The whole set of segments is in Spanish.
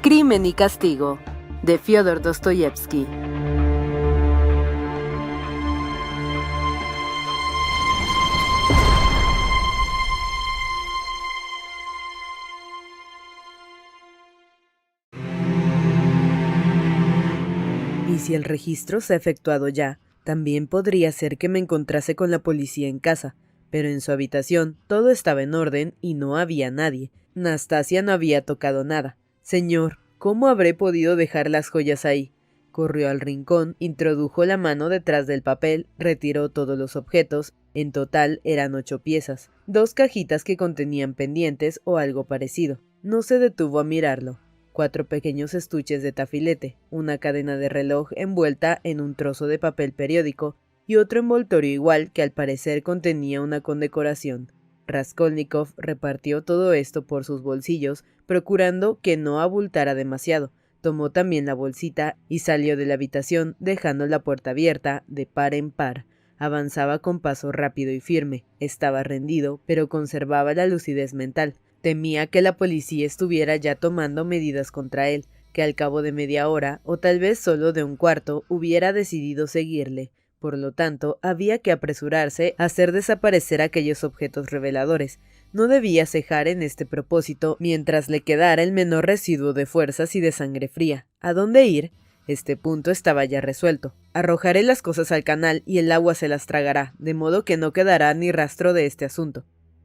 Crimen y castigo, de Fyodor Dostoyevsky. Y si el registro se ha efectuado ya, también podría ser que me encontrase con la policía en casa, pero en su habitación todo estaba en orden y no había nadie. Nastasia no había tocado nada. Señor, ¿cómo habré podido dejar las joyas ahí? Corrió al rincón, introdujo la mano detrás del papel, retiró todos los objetos. En total eran 8 piezas, 2 cajitas que contenían pendientes o algo parecido. No se detuvo a mirarlo. 4 pequeños estuches de tafilete, una cadena de reloj envuelta en un trozo de papel periódico y otro envoltorio igual que al parecer contenía una condecoración. Raskolnikov repartió todo esto por sus bolsillos, procurando que no abultara demasiado. Tomó también la bolsita y salió de la habitación, dejando la puerta abierta de par en par. Avanzaba con paso rápido y firme. Estaba rendido, pero conservaba la lucidez mental. Temía que la policía estuviera ya tomando medidas contra él, que al cabo de media hora, o tal vez solo de un cuarto, hubiera decidido seguirle. Por lo tanto, había que apresurarse a hacer desaparecer aquellos objetos reveladores. No debía cejar en este propósito mientras le quedara el menor residuo de fuerzas y de sangre fría. ¿A dónde ir? Este punto estaba ya resuelto. Arrojaré las cosas al canal y el agua se las tragará, de modo que no quedará ni rastro de este asunto.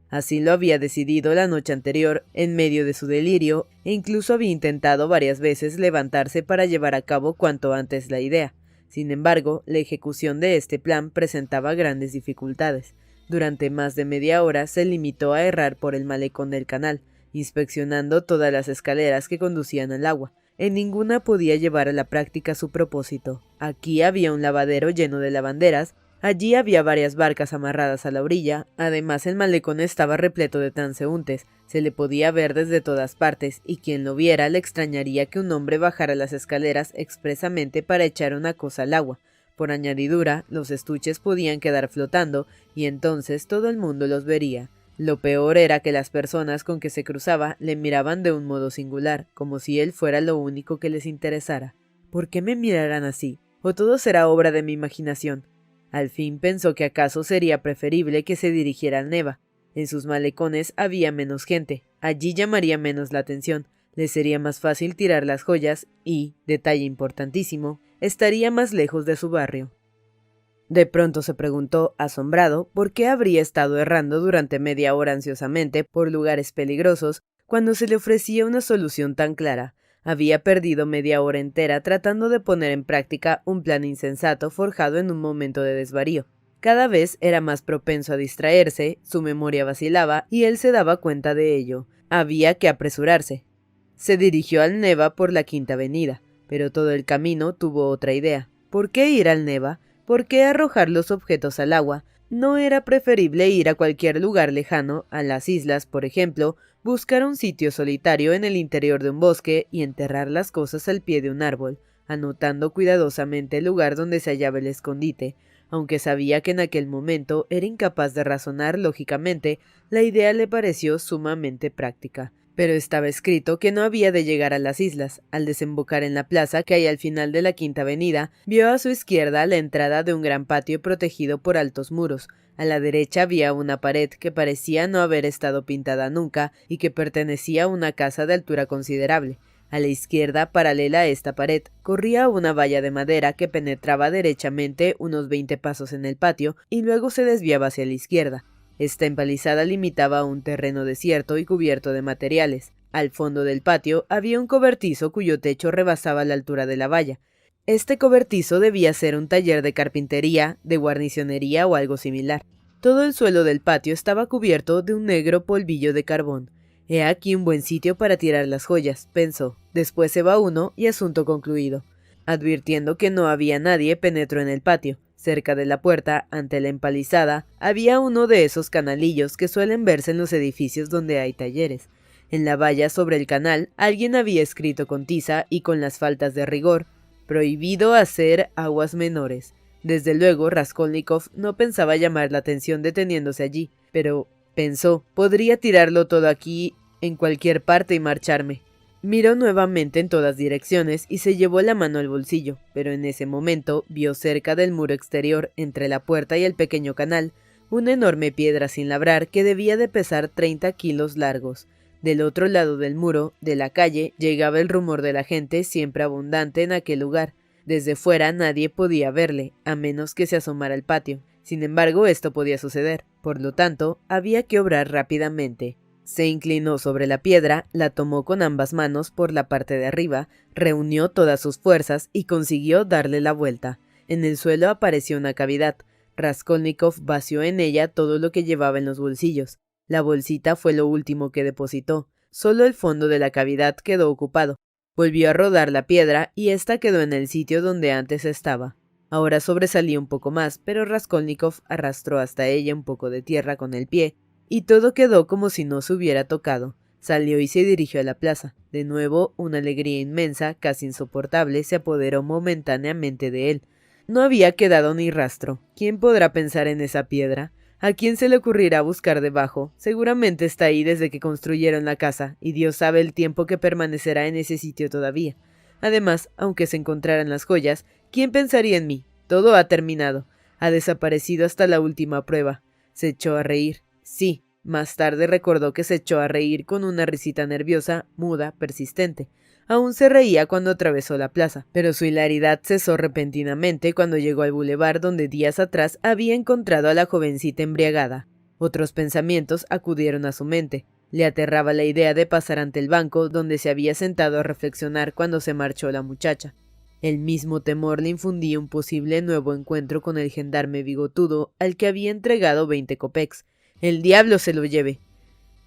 Así lo había decidido la noche anterior, en medio de su delirio, e incluso había intentado varias veces levantarse para llevar a cabo cuanto antes la idea. Sin embargo, la ejecución de este plan presentaba grandes dificultades. Durante más de media hora se limitó a errar por el malecón del canal, inspeccionando todas las escaleras que conducían al agua. En ninguna podía llevar a la práctica su propósito. Aquí había un lavadero lleno de lavanderas. Allí había varias barcas amarradas a la orilla. Además, el malecón estaba repleto de transeúntes. Se le podía ver desde todas partes, y quien lo viera le extrañaría que un hombre bajara las escaleras expresamente para echar una cosa al agua. Por añadidura, los estuches podían quedar flotando, y entonces todo el mundo los vería. Lo peor era que las personas con que se cruzaba le miraban de un modo singular, como si él fuera lo único que les interesara. ¿Por qué me mirarán así? ¿O todo será obra de mi imaginación? Al fin pensó que acaso sería preferible que se dirigiera al Neva. En sus malecones había menos gente, allí llamaría menos la atención, le sería más fácil tirar las joyas y, detalle importantísimo, estaría más lejos de su barrio. De pronto se preguntó, asombrado, por qué habría estado errando durante media hora ansiosamente por lugares peligrosos cuando se le ofrecía una solución tan clara. Había perdido media hora entera tratando de poner en práctica un plan insensato forjado en un momento de desvarío. Cada vez era más propenso a distraerse, su memoria vacilaba y él se daba cuenta de ello. Había que apresurarse. Se dirigió al Neva por la Quinta Avenida, pero todo el camino tuvo otra idea. ¿Por qué ir al Neva? ¿Por qué arrojar los objetos al agua? ¿No era preferible ir a cualquier lugar lejano, a las islas, por ejemplo, buscar un sitio solitario en el interior de un bosque y enterrar las cosas al pie de un árbol, anotando cuidadosamente el lugar donde se hallaba el escondite? Aunque sabía que en aquel momento era incapaz de razonar lógicamente, la idea le pareció sumamente práctica. Pero estaba escrito que no había de llegar a las islas. Al desembocar en la plaza que hay al final de la Quinta Avenida, vio a su izquierda la entrada de un gran patio protegido por altos muros. A la derecha había una pared que parecía no haber estado pintada nunca y que pertenecía a una casa de altura considerable. A la izquierda, paralela a esta pared, corría una valla de madera que penetraba derechamente unos 20 pasos en el patio y luego se desviaba hacia la izquierda. Esta empalizada limitaba un terreno desierto y cubierto de materiales. Al fondo del patio había un cobertizo cuyo techo rebasaba la altura de la valla. Este cobertizo debía ser un taller de carpintería, de guarnicionería o algo similar. Todo el suelo del patio estaba cubierto de un negro polvillo de carbón. He aquí un buen sitio para tirar las joyas, pensó. Después se va uno y asunto concluido. Advirtiendo que no había nadie, penetró en el patio. Cerca de la puerta, ante la empalizada, había uno de esos canalillos que suelen verse en los edificios donde hay talleres. En la valla sobre el canal, alguien había escrito con tiza y con las faltas de rigor: «Prohibido hacer aguas menores». Desde luego, Raskolnikov no pensaba llamar la atención deteniéndose allí, pero, pensó, podría tirarlo todo aquí, en cualquier parte y marcharme. Miró nuevamente en todas direcciones y se llevó la mano al bolsillo, pero en ese momento vio cerca del muro exterior, entre la puerta y el pequeño canal, una enorme piedra sin labrar que debía de pesar 30 kilos largos. Del otro lado del muro, de la calle, llegaba el rumor de la gente siempre abundante en aquel lugar. Desde fuera nadie podía verle, a menos que se asomara al patio. Sin embargo, esto podía suceder. Por lo tanto, había que obrar rápidamente. Se inclinó sobre la piedra, la tomó con ambas manos por la parte de arriba, reunió todas sus fuerzas y consiguió darle la vuelta. En el suelo apareció una cavidad. Raskolnikov vació en ella todo lo que llevaba en los bolsillos. La bolsita fue lo último que depositó. Solo el fondo de la cavidad quedó ocupado. Volvió a rodar la piedra y ésta quedó en el sitio donde antes estaba. Ahora sobresalía un poco más, pero Raskolnikov arrastró hasta ella un poco de tierra con el pie, y todo quedó como si no se hubiera tocado. Salió y se dirigió a la plaza. De nuevo, una alegría inmensa, casi insoportable, se apoderó momentáneamente de él. No había quedado ni rastro. ¿Quién podrá pensar en esa piedra? ¿A quién se le ocurrirá buscar debajo? Seguramente está ahí desde que construyeron la casa, y Dios sabe el tiempo que permanecerá en ese sitio todavía. Además, aunque se encontraran las joyas, ¿quién pensaría en mí? Todo ha terminado. Ha desaparecido hasta la última prueba. Se echó a reír. Sí, más tarde recordó que se echó a reír con una risita nerviosa, muda, persistente. Aún se reía cuando atravesó la plaza, pero su hilaridad cesó repentinamente cuando llegó al bulevar donde días atrás había encontrado a la jovencita embriagada. Otros pensamientos acudieron a su mente. Le aterraba la idea de pasar ante el banco donde se había sentado a reflexionar cuando se marchó la muchacha. El mismo temor le infundía un posible nuevo encuentro con el gendarme bigotudo al que había entregado 20 kopecks. ¡El diablo se lo lleve!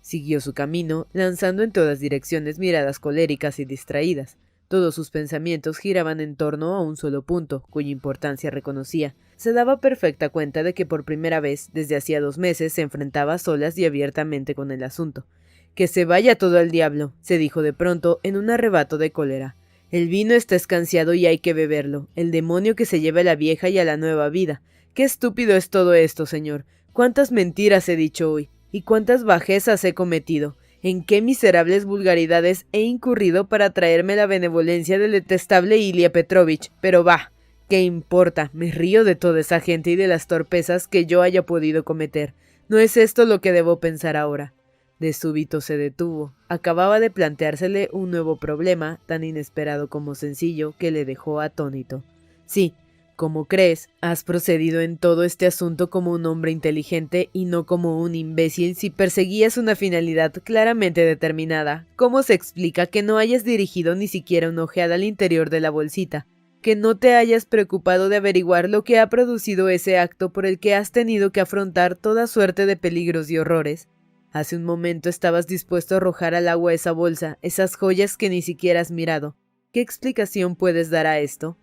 Siguió su camino, lanzando en todas direcciones miradas coléricas y distraídas. Todos sus pensamientos giraban en torno a un solo punto, cuya importancia reconocía. Se daba perfecta cuenta de que por primera vez, desde hacía 2 meses, se enfrentaba a solas y abiertamente con el asunto. «Que se vaya todo al diablo», se dijo de pronto en un arrebato de cólera. «El vino está escanciado y hay que beberlo. El demonio que se lleve a la vieja y a la nueva vida. Qué estúpido es todo esto, señor. Cuántas mentiras he dicho hoy. ¿Y cuántas bajezas he cometido? ¿En qué miserables vulgaridades he incurrido para traerme la benevolencia del detestable Ilia Petrovich? Pero bah, ¿qué importa? Me río de toda esa gente y de las torpezas que yo haya podido cometer. No es esto lo que debo pensar ahora». De súbito se detuvo. Acababa de planteársele un nuevo problema, tan inesperado como sencillo, que le dejó atónito. Sí, como crees, has procedido en todo este asunto como un hombre inteligente y no como un imbécil si perseguías una finalidad claramente determinada. ¿Cómo se explica que no hayas dirigido ni siquiera una ojeada al interior de la bolsita? Que no te hayas preocupado de averiguar lo que ha producido ese acto por el que has tenido que afrontar toda suerte de peligros y horrores. Hace un momento estabas dispuesto a arrojar al agua esa bolsa, esas joyas que ni siquiera has mirado. ¿Qué explicación puedes dar a esto?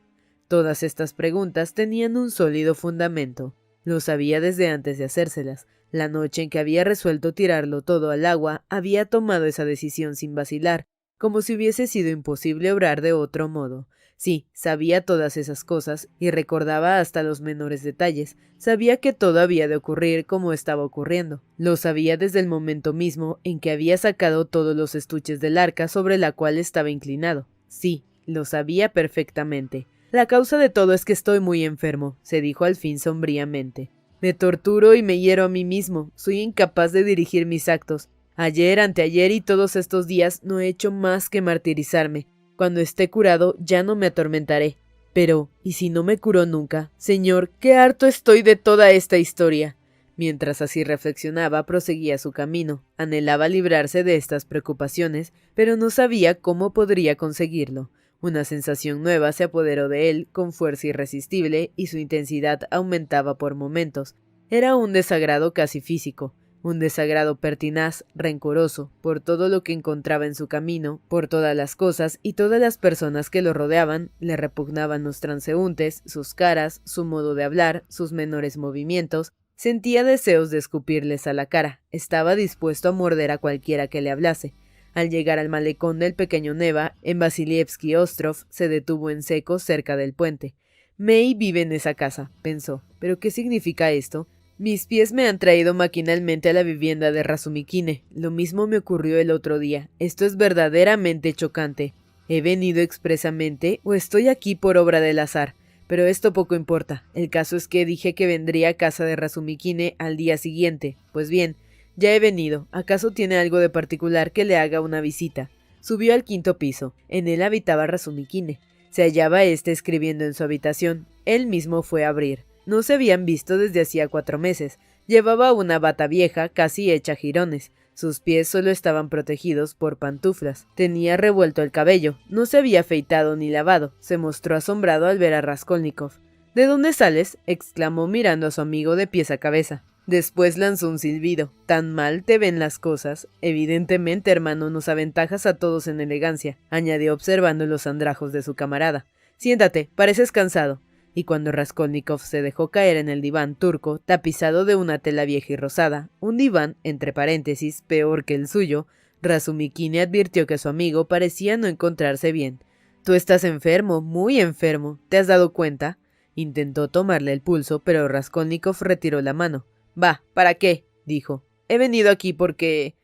Todas estas preguntas tenían un sólido fundamento. Lo sabía desde antes de hacérselas. La noche en que había resuelto tirarlo todo al agua, había tomado esa decisión sin vacilar, como si hubiese sido imposible obrar de otro modo. Sí, sabía todas esas cosas y recordaba hasta los menores detalles. Sabía que todo había de ocurrir como estaba ocurriendo. Lo sabía desde el momento mismo en que había sacado todos los estuches del arca sobre la cual estaba inclinado. Sí, lo sabía perfectamente. La causa de todo es que estoy muy enfermo, se dijo al fin sombríamente. Me torturo y me hiero a mí mismo. Soy incapaz de dirigir mis actos. Ayer, anteayer y todos estos días no he hecho más que martirizarme. Cuando esté curado ya no me atormentaré. Pero, ¿y si no me curó nunca? Señor, qué harto estoy de toda esta historia. Mientras así reflexionaba, proseguía su camino. Anhelaba librarse de estas preocupaciones, pero no sabía cómo podría conseguirlo. Una sensación nueva se apoderó de él con fuerza irresistible y su intensidad aumentaba por momentos. Era un desagrado casi físico. Un desagrado pertinaz, rencoroso, por todo lo que encontraba en su camino, por todas las cosas y todas las personas que lo rodeaban. Le repugnaban los transeúntes, sus caras, su modo de hablar, sus menores movimientos. Sentía deseos de escupirles a la cara. Estaba dispuesto a morder a cualquiera que le hablase. Al llegar al malecón del pequeño Neva, en Vasilievsky Ostrov, se detuvo en seco cerca del puente. May vive en esa casa, pensó. ¿Pero qué significa esto? Mis pies me han traído maquinalmente a la vivienda de Razumikine. Lo mismo me ocurrió el otro día. Esto es verdaderamente chocante. ¿He venido expresamente o estoy aquí por obra del azar? Pero esto poco importa. El caso es que dije que vendría a casa de Razumikine al día siguiente. Pues bien, ya he venido. ¿Acaso tiene algo de particular que le haga una visita? Subió al 5º piso. En él habitaba Razumikine. Se hallaba éste escribiendo en su habitación. Él mismo fue a abrir. No se habían visto desde hacía 4 meses. Llevaba una bata vieja, casi hecha jirones. Sus pies solo estaban protegidos por pantuflas. Tenía revuelto el cabello. No se había afeitado ni lavado. Se mostró asombrado al ver a Raskolnikov. «¿De dónde sales?», exclamó mirando a su amigo de pies a cabeza. Después lanzó un silbido. «¿Tan mal te ven las cosas? Evidentemente, hermano, nos aventajas a todos en elegancia», añadió observando los andrajos de su camarada. «Siéntate, pareces cansado». Y cuando Raskolnikov se dejó caer en el diván turco, tapizado de una tela vieja y rosada, un diván, entre paréntesis, peor que el suyo, Razumikine advirtió que su amigo parecía no encontrarse bien. «Tú estás enfermo, muy enfermo. ¿Te has dado cuenta?». Intentó tomarle el pulso, pero Raskolnikov retiró la mano. «Va, ¿para qué?», dijo. «He venido aquí porque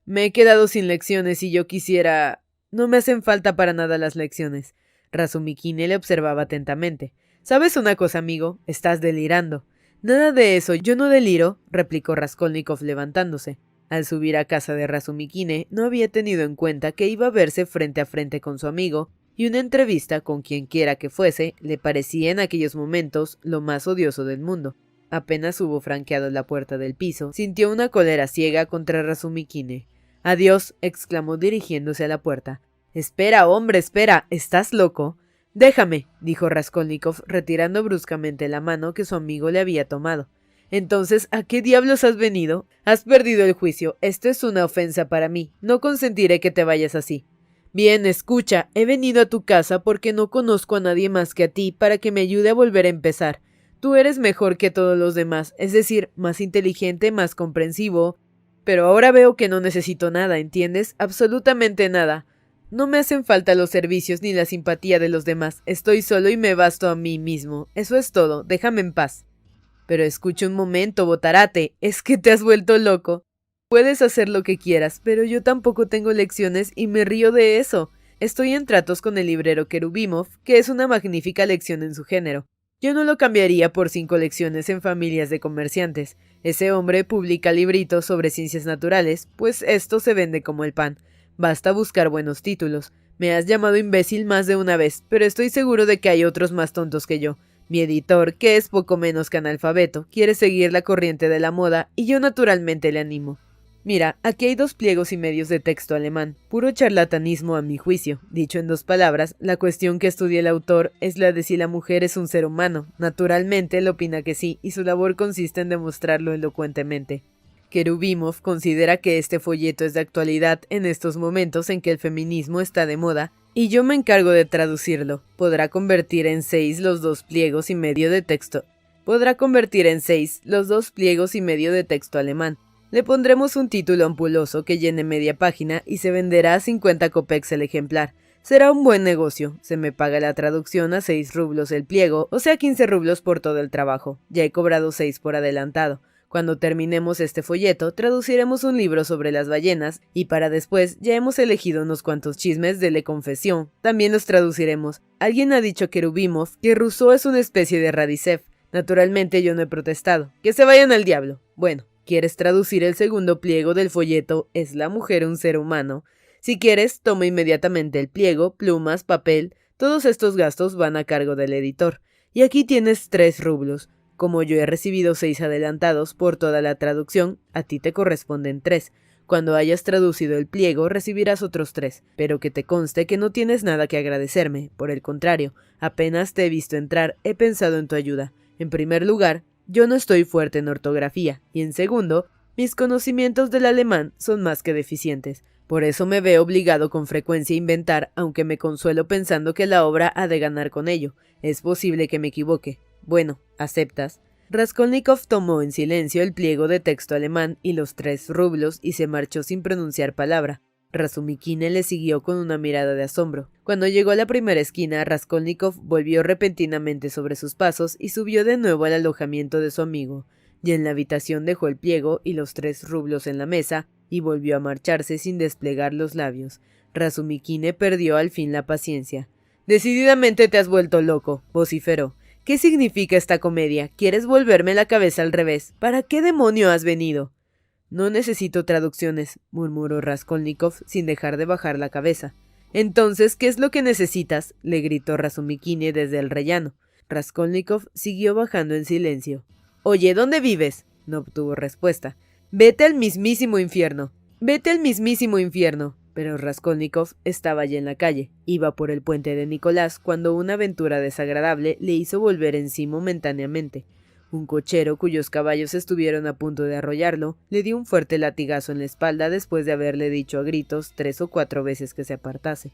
me he quedado sin lecciones y yo quisiera... No me hacen falta para nada las lecciones». Razumikine le observaba atentamente. «¿Sabes una cosa, amigo? Estás delirando». «Nada de eso, yo no deliro», replicó Raskolnikov levantándose. Al subir a casa de Razumikine, no había tenido en cuenta que iba a verse frente a frente con su amigo, y una entrevista con quien quiera que fuese le parecía en aquellos momentos lo más odioso del mundo. Apenas hubo franqueado la puerta del piso, sintió una cólera ciega contra Razumikine. «Adiós», exclamó dirigiéndose a la puerta. «Espera, hombre, espera, ¿estás loco?» «Déjame», dijo Raskolnikov, retirando bruscamente la mano que su amigo le había tomado. «Entonces, ¿a qué diablos has venido? Has perdido el juicio. Esto es una ofensa para mí. No consentiré que te vayas así». «Bien, escucha. He venido a tu casa porque no conozco a nadie más que a ti para que me ayude a volver a empezar. Tú eres mejor que todos los demás, es decir, más inteligente, más comprensivo. Pero ahora veo que no necesito nada, ¿entiendes? Absolutamente nada. No me hacen falta los servicios ni la simpatía de los demás. Estoy solo y me basto a mí mismo. Eso es todo. Déjame en paz». «Pero escucha un momento, Botarate. ¿Es que te has vuelto loco? Puedes hacer lo que quieras, pero yo tampoco tengo lecciones y me río de eso. Estoy en tratos con el librero Kerubimov, que es una magnífica lección en su género. Yo no lo cambiaría por 5 lecciones en familias de comerciantes. Ese hombre publica libritos sobre ciencias naturales, pues esto se vende como el pan. Basta buscar buenos títulos. Me has llamado imbécil más de una vez, pero estoy seguro de que hay otros más tontos que yo. Mi editor, que es poco menos que analfabeto, quiere seguir la corriente de la moda y yo naturalmente le animo. Mira, aquí hay 2 pliegos y medios de texto alemán, puro charlatanismo a mi juicio. Dicho en 2 palabras, la cuestión que estudia el autor es la de si la mujer es un ser humano. Naturalmente él opina que sí, y su labor consiste en demostrarlo elocuentemente. Kerubimov considera que este folleto es de actualidad en estos momentos en que el feminismo está de moda, y yo me encargo de traducirlo. Podrá convertir en 6 los 2 pliegos y medio de texto. Alemán. Le pondremos un título ampuloso que llene media página y se venderá a 50 kopecks el ejemplar. Será un buen negocio. Se me paga la traducción a 6 rublos el pliego, o sea 15 rublos por todo el trabajo. Ya he cobrado 6 por adelantado. Cuando terminemos este folleto, traduciremos un libro sobre las ballenas, y para después ya hemos elegido unos cuantos chismes de Le Confession. También los traduciremos. Alguien ha dicho Kerubimov que Rousseau es una especie de Radishev. Naturalmente yo no he protestado. ¡Que se vayan al diablo! Bueno, ¿quieres traducir el segundo pliego del folleto ¿Es la mujer un ser humano? Si quieres, toma inmediatamente el pliego, plumas, papel. Todos estos gastos van a cargo del editor. Y aquí tienes 3 rublos. Como yo he recibido 6 adelantados por toda la traducción, a ti te corresponden 3. Cuando hayas traducido el pliego, recibirás otros 3. Pero que te conste que no tienes nada que agradecerme. Por el contrario, apenas te he visto entrar, he pensado en tu ayuda. En primer lugar, yo no estoy fuerte en ortografía. Y en segundo, mis conocimientos del alemán son más que deficientes. Por eso me veo obligado con frecuencia a inventar, aunque me consuelo pensando que la obra ha de ganar con ello. Es posible que me equivoque. Bueno, ¿aceptas? Raskolnikov tomó en silencio el pliego de texto alemán y los 3 rublos y se marchó sin pronunciar palabra. Razumikine le siguió con una mirada de asombro. Cuando llegó a la primera esquina, Raskolnikov volvió repentinamente sobre sus pasos y subió de nuevo al alojamiento de su amigo. y en la habitación dejó el pliego y los 3 rublos en la mesa y volvió a marcharse sin desplegar los labios. Razumikine perdió al fin la paciencia. «Decididamente te has vuelto loco», vociferó. «¿Qué significa esta comedia? ¿Quieres volverme la cabeza al revés? ¿Para qué demonio has venido?» «No necesito traducciones», murmuró Raskolnikov sin dejar de bajar la cabeza. «Entonces, ¿qué es lo que necesitas?», le gritó Razumikine desde el rellano. Raskolnikov siguió bajando en silencio. «Oye, ¿dónde vives?», no obtuvo respuesta. «Vete al mismísimo infierno. Vete al mismísimo infierno». Pero Raskolnikov estaba ya en la calle. Iba por el puente de Nicolás cuando una aventura desagradable le hizo volver en sí momentáneamente. Un cochero, cuyos caballos estuvieron a punto de arrollarlo, le dio un fuerte latigazo en la espalda después de haberle dicho a gritos 3 o 4 veces que se apartase.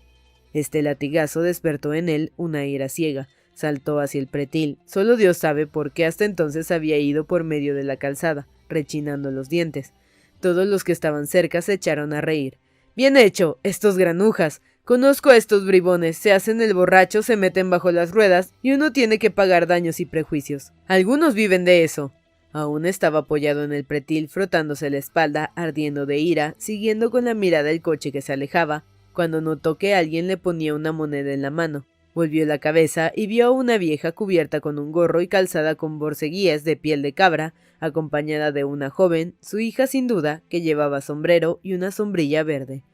Este latigazo despertó en él una ira ciega. Saltó hacia el pretil. Solo Dios sabe por qué hasta entonces había ido por medio de la calzada, rechinando los dientes. Todos los que estaban cerca se echaron a reír. «Bien hecho, estos granujas. Conozco a estos bribones, se hacen el borracho, se meten bajo las ruedas y uno tiene que pagar daños y prejuicios. Algunos viven de eso». Aún estaba apoyado en el pretil, frotándose la espalda, ardiendo de ira, siguiendo con la mirada el coche que se alejaba, cuando notó que alguien le ponía una moneda en la mano. Volvió la cabeza y vio a una vieja cubierta con un gorro y calzada con borceguíes de piel de cabra, acompañada de una joven, su hija sin duda, que llevaba sombrero y una sombrilla verde.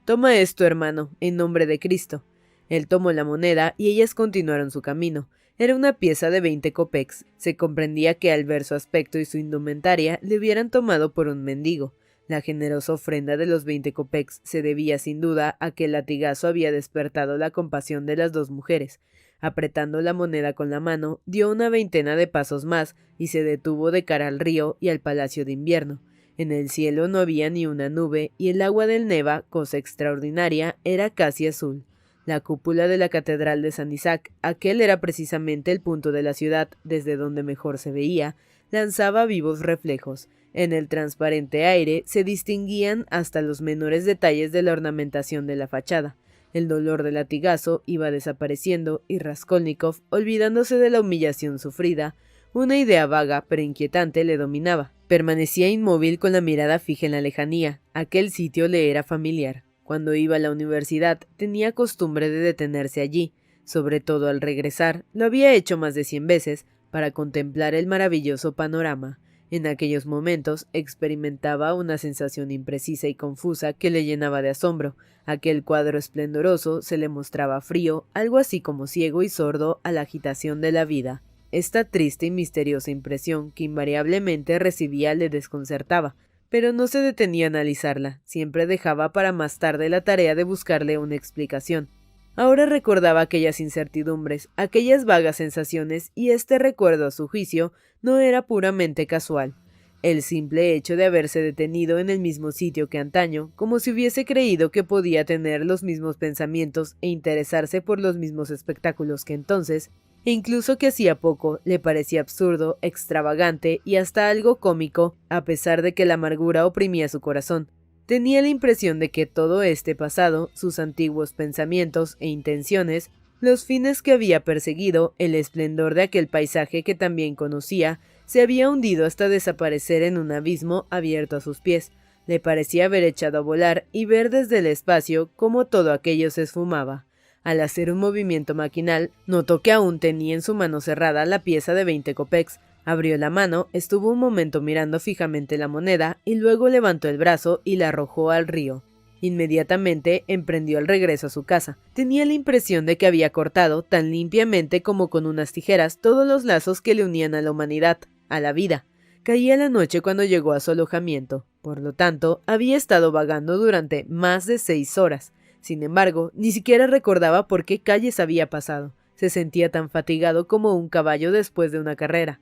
«Toma esto, hermano, en nombre de Cristo». Él tomó la moneda y ellas continuaron su camino. Era una pieza de 20 kopecks. Se comprendía que al ver su aspecto y su indumentaria le hubieran tomado por un mendigo. La generosa ofrenda de los 20 kopecks se debía sin duda a que el latigazo había despertado la compasión de las 2 mujeres. Apretando la moneda con la mano, dio una veintena de pasos más y se detuvo de cara al río y al palacio de invierno. En el cielo no había ni una nube y el agua del Neva, cosa extraordinaria, era casi azul. La cúpula de la catedral de San Isaac, aquel era precisamente el punto de la ciudad desde donde mejor se veía, lanzaba vivos reflejos. En el transparente aire se distinguían hasta los menores detalles de la ornamentación de la fachada. El dolor del latigazo iba desapareciendo y Raskolnikov, olvidándose de la humillación sufrida, una idea vaga pero inquietante le dominaba. Permanecía inmóvil con la mirada fija en la lejanía. Aquel sitio le era familiar. Cuando iba a la universidad tenía costumbre de detenerse allí, sobre todo al regresar, lo había hecho más de 100 veces, para contemplar el maravilloso panorama. En aquellos momentos experimentaba una sensación imprecisa y confusa que le llenaba de asombro. Aquel cuadro esplendoroso se le mostraba frío, algo así como ciego y sordo a la agitación de la vida. Esta triste y misteriosa impresión que invariablemente recibía le desconcertaba, pero no se detenía a analizarla, siempre dejaba para más tarde la tarea de buscarle una explicación. Ahora recordaba aquellas incertidumbres, aquellas vagas sensaciones, y este recuerdo, a su juicio, no era puramente casual. El simple hecho de haberse detenido en el mismo sitio que antaño, como si hubiese creído que podía tener los mismos pensamientos e interesarse por los mismos espectáculos que entonces, e incluso que hacía poco, le parecía absurdo, extravagante y hasta algo cómico, a pesar de que la amargura oprimía su corazón. Tenía la impresión de que todo este pasado, sus antiguos pensamientos e intenciones, los fines que había perseguido, el esplendor de aquel paisaje que también conocía, se había hundido hasta desaparecer en un abismo abierto a sus pies. Le parecía haber echado a volar y ver desde el espacio cómo todo aquello se esfumaba. Al hacer un movimiento maquinal, notó que aún tenía en su mano cerrada la pieza de 20 kopecks. Abrió la mano, estuvo un momento mirando fijamente la moneda y luego levantó el brazo y la arrojó al río. Inmediatamente emprendió el regreso a su casa. Tenía la impresión de que había cortado, tan limpiamente como con unas tijeras, todos los lazos que le unían a la humanidad, a la vida. Caía la noche cuando llegó a su alojamiento. Por lo tanto, había estado vagando durante más de 6 horas. Sin embargo, ni siquiera recordaba por qué calles había pasado. Se sentía tan fatigado como un caballo después de una carrera.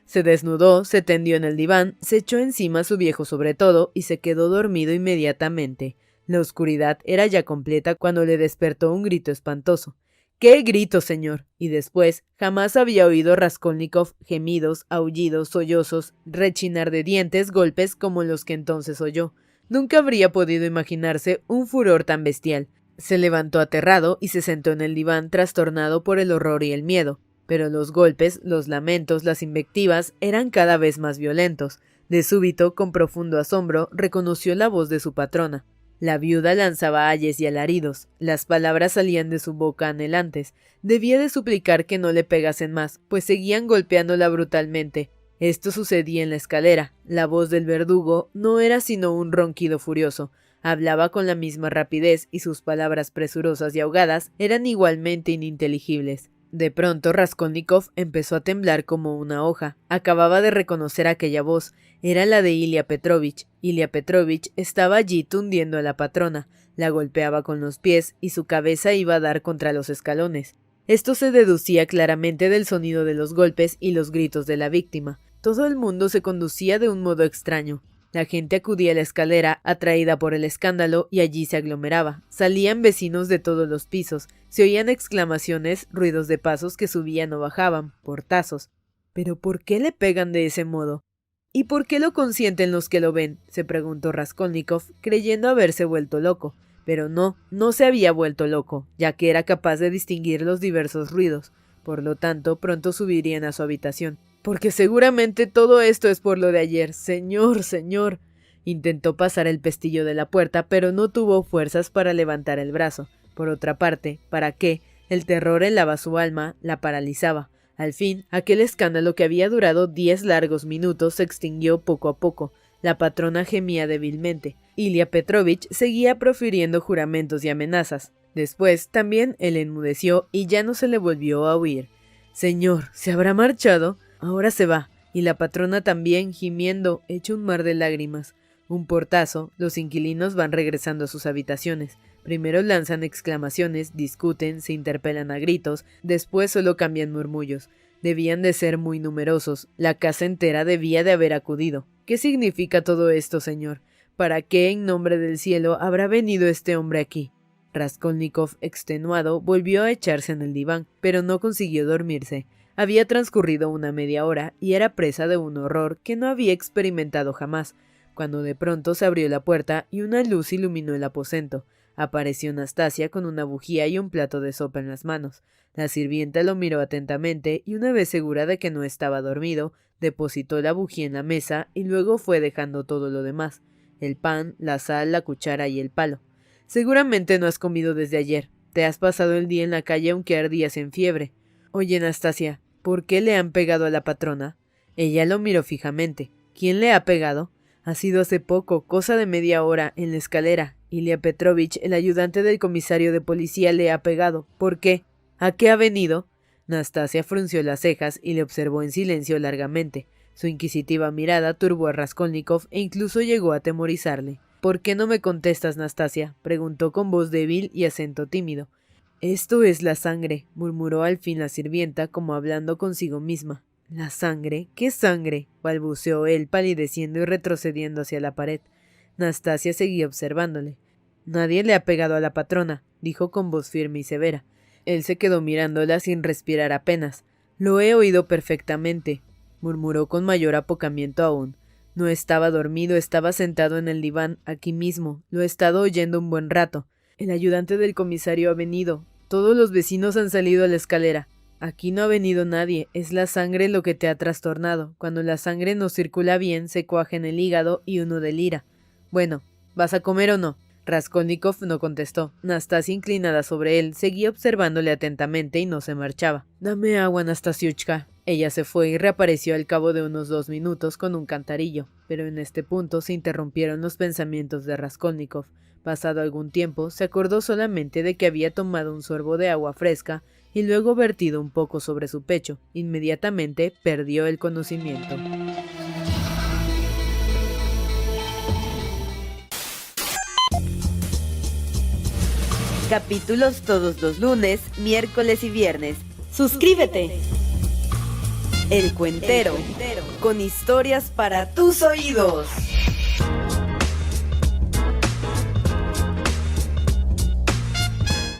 Se desnudó, se tendió en el diván, se echó encima su viejo sobretodo y se quedó dormido inmediatamente. La oscuridad era ya completa cuando le despertó un grito espantoso. ¡Qué grito, señor! Y después, jamás había oído Raskolnikov gemidos, aullidos, sollozos, rechinar de dientes, golpes como los que entonces oyó. Nunca habría podido imaginarse un furor tan bestial. Se levantó aterrado y se sentó en el diván trastornado por el horror y el miedo. pero los golpes, los lamentos, las invectivas eran cada vez más violentos. De súbito, con profundo asombro, reconoció la voz de su patrona. La viuda lanzaba ayes y alaridos. Las palabras salían de su boca anhelantes. Debía de suplicar que no le pegasen más, pues seguían golpeándola brutalmente. Esto sucedía en la escalera. La voz del verdugo no era sino un ronquido furioso. Hablaba con la misma rapidez y sus palabras presurosas y ahogadas eran igualmente ininteligibles. De pronto Raskolnikov empezó a temblar como una hoja. Acababa de reconocer aquella voz. Era la de Ilia Petrovich. Ilia Petrovich estaba allí tundiendo a la patrona. La golpeaba con los pies y su cabeza iba a dar contra los escalones. Esto se deducía claramente del sonido de los golpes y los gritos de la víctima. Todo el mundo se conducía de un modo extraño. La gente acudía a la escalera, atraída por el escándalo, y allí se aglomeraba. Salían vecinos de todos los pisos. Se oían exclamaciones, ruidos de pasos que subían o bajaban, portazos. ¿Pero por qué le pegan de ese modo? ¿Y por qué lo consienten los que lo ven?, se preguntó Raskolnikov, creyendo haberse vuelto loco. Pero no se había vuelto loco, ya que era capaz de distinguir los diversos ruidos. Por lo tanto, pronto subirían a su habitación. Porque seguramente todo esto es por lo de ayer. Señor, señor. Intentó pasar el pestillo de la puerta, pero no tuvo fuerzas para levantar el brazo. Por otra parte, ¿para qué? El terror helaba su alma, la paralizaba. Al fin, aquel escándalo que había durado 10 largos minutos se extinguió poco a poco. La patrona gemía débilmente. Ilia Petrovich seguía profiriendo juramentos y amenazas. Después, también él enmudeció y ya no se le volvió a oír. Señor, ¿se habrá marchado? Ahora se va, y la patrona también, gimiendo, hecho un mar de lágrimas. Un portazo, los inquilinos van regresando a sus habitaciones. Primero lanzan exclamaciones, discuten, se interpelan a gritos, después solo cambian murmullos. Debían de ser muy numerosos, la casa entera debía de haber acudido. ¿Qué significa todo esto, señor? ¿Para qué, en nombre del cielo, habrá venido este hombre aquí? Raskolnikov, extenuado, volvió a echarse en el diván, pero no consiguió dormirse. Había transcurrido una media hora y era presa de un horror que no había experimentado jamás, cuando de pronto se abrió la puerta y una luz iluminó el aposento. Apareció Nastasia con una bujía y un plato de sopa en las manos. La sirvienta lo miró atentamente y una vez segura de que no estaba dormido, depositó la bujía en la mesa y luego fue dejando todo lo demás: el pan, la sal, la cuchara y el palo. Seguramente no has comido desde ayer. Te has pasado el día en la calle aunque ardías en fiebre. Oye, Nastasia, ¿por qué le han pegado a la patrona? Ella lo miró fijamente. ¿Quién le ha pegado? Ha sido hace poco, cosa de media hora, en la escalera. Ilia Petrovich, el ayudante del comisario de policía, le ha pegado. ¿Por qué? ¿A qué ha venido? Nastasia frunció las cejas y le observó en silencio largamente. Su inquisitiva mirada turbó a Raskolnikov e incluso llegó a atemorizarle. ¿Por qué no me contestas, Nastasia?, preguntó con voz débil y acento tímido. Esto es la sangre, murmuró al fin la sirvienta, como hablando consigo misma. ¿La sangre? ¿Qué sangre?, balbuceó él, palideciendo y retrocediendo hacia la pared. Nastasia seguía observándole. Nadie le ha pegado a la patrona, dijo con voz firme y severa. Él se quedó mirándola sin respirar apenas. Lo he oído perfectamente, murmuró con mayor apocamiento aún. No estaba dormido, estaba sentado en el diván, aquí mismo. Lo he estado oyendo un buen rato. El ayudante del comisario ha venido. Todos los vecinos han salido a la escalera. Aquí no ha venido nadie. Es la sangre lo que te ha trastornado. Cuando la sangre no circula bien, se cuaja en el hígado y uno delira. Bueno, ¿vas a comer o no? Raskolnikov no contestó. Nastasia, inclinada sobre él, seguía observándole atentamente y no se marchaba. Dame agua, Nastasiuchka. Ella se fue y reapareció al cabo de unos 2 minutos con un cantarillo, pero en este punto se interrumpieron los pensamientos de Raskolnikov. Pasado algún tiempo, se acordó solamente de que había tomado un sorbo de agua fresca y luego vertido un poco sobre su pecho. Inmediatamente perdió el conocimiento. Capítulos todos los lunes, miércoles y viernes. ¡Suscríbete! El Cuentero, con historias para tus oídos.